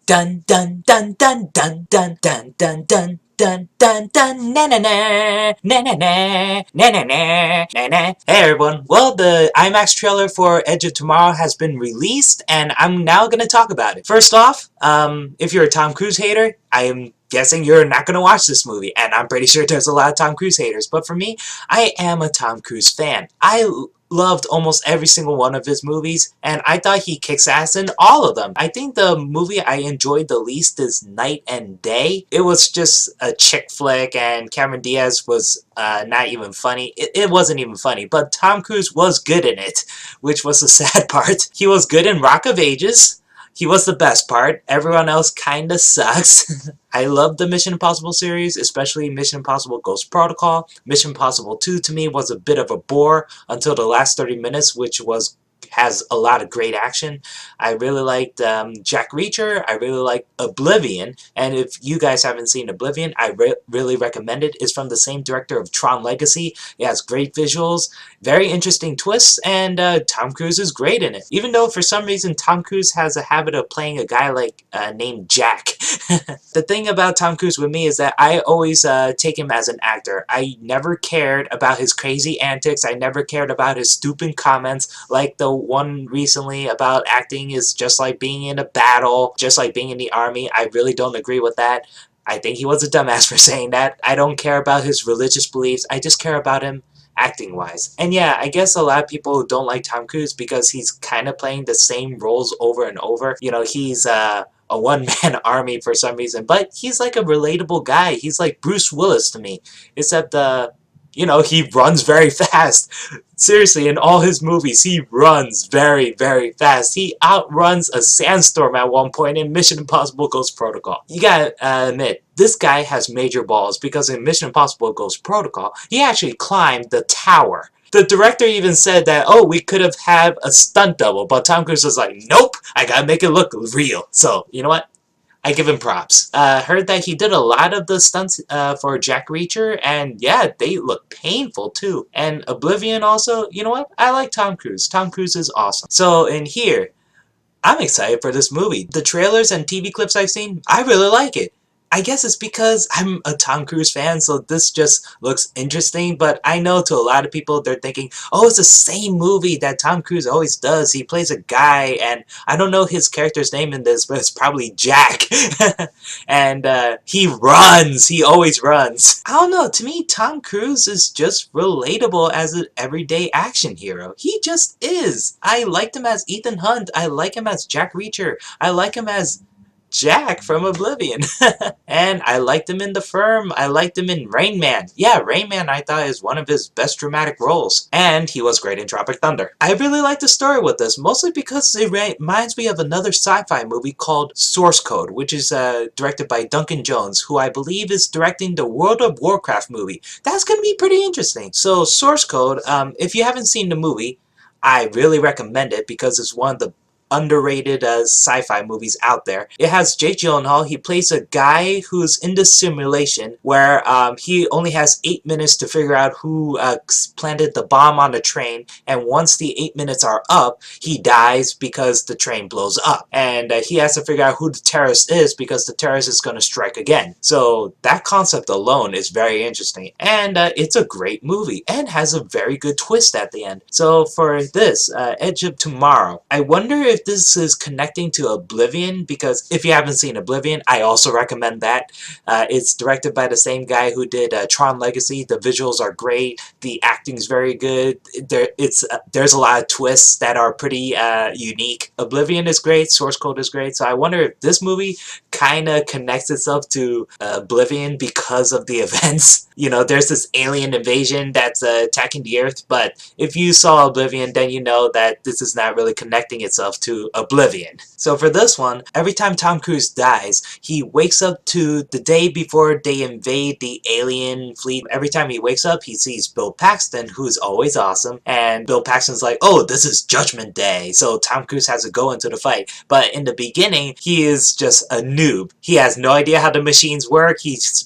Dun dun dun dun dun dun dun dun dun. Dun dun dun na na na na na na na na na na na. Hey everyone! Well, the IMAX trailer for Edge of Tomorrow has been released, and I'm now gonna talk about it. First off, if you're a Tom Cruise hater, I am guessing you're not gonna watch this movie, and I'm pretty sure there's a lot of Tom Cruise haters. But for me, I am a Tom Cruise fan. I loved almost every single one of his movies, and I thought he kicks ass in all of them. I think the movie I enjoyed the least is Night and Day. It was just a chick flick, and Cameron Diaz was not even funny. It wasn't even funny, but Tom Cruise was good in it, which was the sad part. He was good in Rock of Ages. He was the best part. Everyone else kinda sucks. I love the Mission Impossible series, especially Mission Impossible Ghost Protocol. Mission Impossible 2 to me was a bit of a bore until the last 30 minutes, which has a lot of great action. I really liked Jack Reacher. I really liked Oblivion. And if you guys haven't seen Oblivion, I really recommend it. It's from the same director of Tron Legacy. It has great visuals, very interesting twists, and Tom Cruise is great in it. Even though for some reason Tom Cruise has a habit of playing a guy like named Jack. The thing about Tom Cruise with me is that I always take him as an actor. I never cared about his crazy antics. I never cared about his stupid comments, like the one recently about acting is just like being in a battle, just like being in the army. I really don't agree with that. I think he was a dumbass for saying that. I don't care about his religious beliefs. I just care about him acting-wise. And yeah, I guess a lot of people don't like Tom Cruise because he's kind of playing the same roles over and over. You know, he's a one-man army for some reason, but he's like a relatable guy. He's like Bruce Willis to me, except you know, he runs very fast. Seriously, in all his movies, he runs very, very fast. He outruns a sandstorm at one point in Mission Impossible Ghost Protocol. You gotta admit, this guy has major balls because in Mission Impossible Ghost Protocol, he actually climbed the tower. The director even said that, oh, we could have had a stunt double, but Tom Cruise was like, nope, I gotta make it look real. So, you know what? I give him props. Heard that he did a lot of the stunts for Jack Reacher, and yeah, they look painful too. And Oblivion also, you know what? I like Tom Cruise. Tom Cruise is awesome. So in here, I'm excited for this movie. The trailers and TV clips I've seen, I really like it. I guess it's because I'm a Tom Cruise fan, so this just looks interesting, but I know to a lot of people, they're thinking, oh, it's the same movie that Tom Cruise always does. He plays a guy, and I don't know his character's name in this, but it's probably Jack. And he runs. He always runs. I don't know. To me, Tom Cruise is just relatable as an everyday action hero. He just is. I liked him as Ethan Hunt. I like him as Jack Reacher. I like him as Jack from Oblivion. And I liked him in The Firm. I liked him in Rain Man. Yeah, Rain Man I thought is one of his best dramatic roles. And he was great in Tropic Thunder. I really like the story with this, mostly because it reminds me of another sci-fi movie called Source Code, which is directed by Duncan Jones, who I believe is directing the World of Warcraft movie. That's going to be pretty interesting. So Source Code, if you haven't seen the movie, I really recommend it because it's one of the underrated sci-fi movies out there. It has Jake Gyllenhaal. He plays a guy who's in this simulation where he only has 8 minutes to figure out who planted the bomb on the train, and once the 8 minutes are up, he dies because the train blows up. And he has to figure out who the terrorist is because the terrorist is going to strike again. So that concept alone is very interesting, and it's a great movie and has a very good twist at the end. So for this, Edge of Tomorrow, I wonder if this is connecting to Oblivion, because if you haven't seen Oblivion, I also recommend that. It's directed by the same guy who did Tron Legacy. The visuals are great. The acting's very good. There's a lot of twists that are pretty unique. Oblivion is great. Source Code is great. So I wonder if this movie kind of connects itself to Oblivion because of the events. You know, there's this alien invasion that's attacking the Earth, but if you saw Oblivion, then you know that this is not really connecting itself to Oblivion. So for this one, every time Tom Cruise dies, he wakes up to the day before they invade the alien fleet. Every time he wakes up, he sees Bill Paxton, who's always awesome, and Bill Paxton's like, oh, this is Judgment Day, so Tom Cruise has to go into the fight. But in the beginning, he is just a noob. He has no idea how the machines work.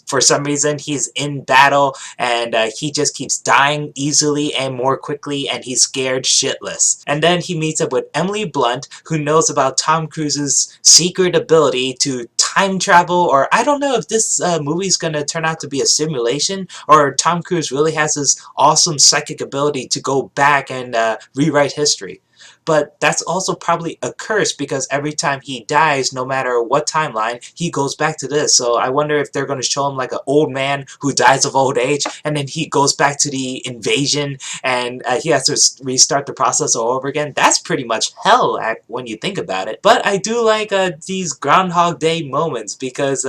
For some reason, he's in battle, and he just keeps dying easily and more quickly, and he's scared shitless. And then he meets up with Emily Blunt, who knows about Tom Cruise's secret ability to time travel, or I don't know if this movie's gonna turn out to be a simulation, or Tom Cruise really has this awesome psychic ability to go back and rewrite history. But that's also probably a curse because every time he dies, no matter what timeline, he goes back to this. So I wonder if they're going to show him like an old man who dies of old age, and then he goes back to the invasion, and he has to restart the process all over again. That's pretty much hell when you think about it. But I do like these Groundhog Day moments because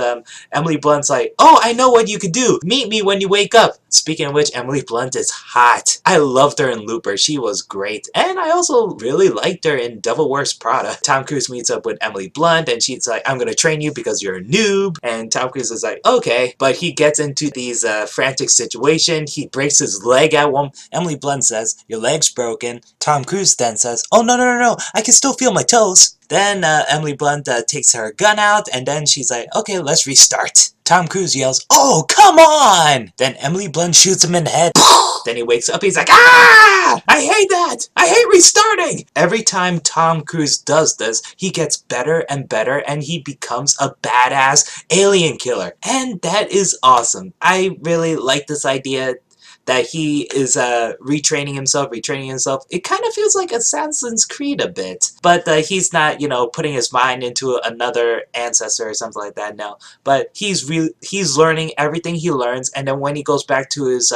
Emily Blunt's like, oh, I know what you could do. Meet me when you wake up. Speaking of which, Emily Blunt is hot. I loved her in Looper. She was great. And I also really liked her in Devil Wears Prada. Tom Cruise meets up with Emily Blunt and she's like, I'm gonna train you because you're a noob. And Tom Cruise is like, okay. But he gets into these frantic situations. He breaks his leg at one. Emily Blunt says, your leg's broken. Tom Cruise then says, oh, no. I can still feel my toes. Then Emily Blunt takes her gun out, and then she's like, okay, let's restart. Tom Cruise yells, oh, come on! Then Emily Blunt shoots him in the head. Then he wakes up, he's like, ah! I hate that! I hate restarting! Every time Tom Cruise does this, he gets better and better, and he becomes a badass alien killer. And that is awesome. I really like this idea that he is retraining himself. It kind of feels like Assassin's Creed a bit. But he's not, putting his mind into another ancestor or something like that, no. But he's learning everything he learns, and then when he goes back to his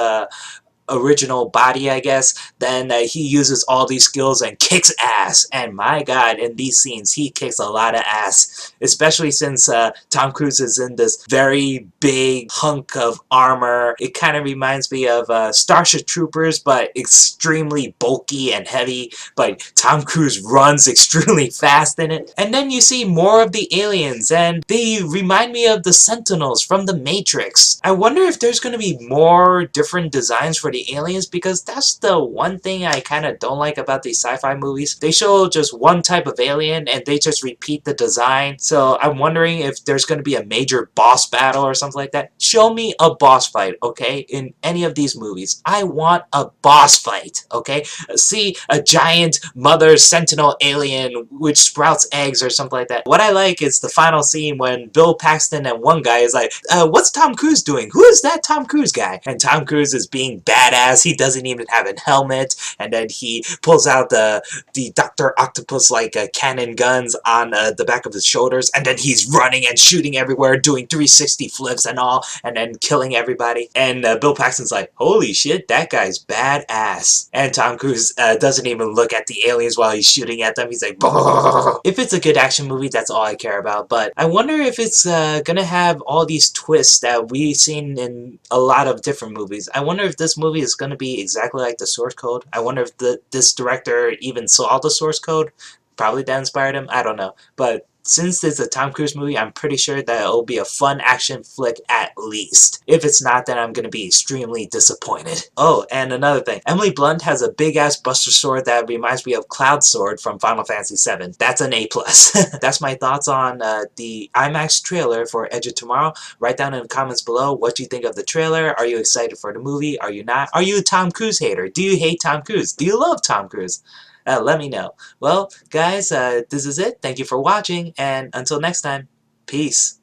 original body, I guess, then he uses all these skills and kicks ass. And my god, in these scenes, he kicks a lot of ass. Especially since Tom Cruise is in this very big hunk of armor. It kind of reminds me of Starship Troopers, but extremely bulky and heavy. But Tom Cruise runs extremely fast in it. And then you see more of the aliens, and they remind me of the Sentinels from The Matrix. I wonder if there's going to be more different designs for the aliens, because that's the one thing I kind of don't like about these sci-fi movies. They show just one type of alien and they just repeat the design. So I'm wondering if there's going to be a major boss battle or something like that. Show me a boss fight, okay? In any of these movies. I want a boss fight, okay? See a giant mother sentinel alien which sprouts eggs or something like that. What I like is the final scene when Bill Paxton and one guy is like, what's Tom Cruise doing? Who is that Tom Cruise guy? And Tom Cruise is being badass. He doesn't even have a helmet, and then he pulls out the Dr. Octopus like cannon guns on the back of his shoulders, and then he's running and shooting everywhere, doing 360 flips and all, and then killing everybody. And Bill Paxton's like, holy shit, that guy's badass. And Tom Cruise doesn't even look at the aliens while he's shooting at them. He's like, bah. If it's a good action movie, that's all I care about. But I wonder if it's gonna have all these twists that we've seen in a lot of different movies. I wonder if this movie is going to be exactly like the source code. I wonder if this director even saw the source code. Probably that inspired him. I don't know. But since it's a Tom Cruise movie, I'm pretty sure that it'll be a fun action flick at least. If it's not, then I'm going to be extremely disappointed. Oh, and another thing. Emily Blunt has a big-ass Buster Sword that reminds me of Cloud Sword from Final Fantasy VII. That's an A+. That's my thoughts on the IMAX trailer for Edge of Tomorrow. Write down in the comments below what you think of the trailer. Are you excited for the movie? Are you not? Are you a Tom Cruise hater? Do you hate Tom Cruise? Do you love Tom Cruise? Let me know. Well, guys, this is it. Thank you for watching, and until next time, peace.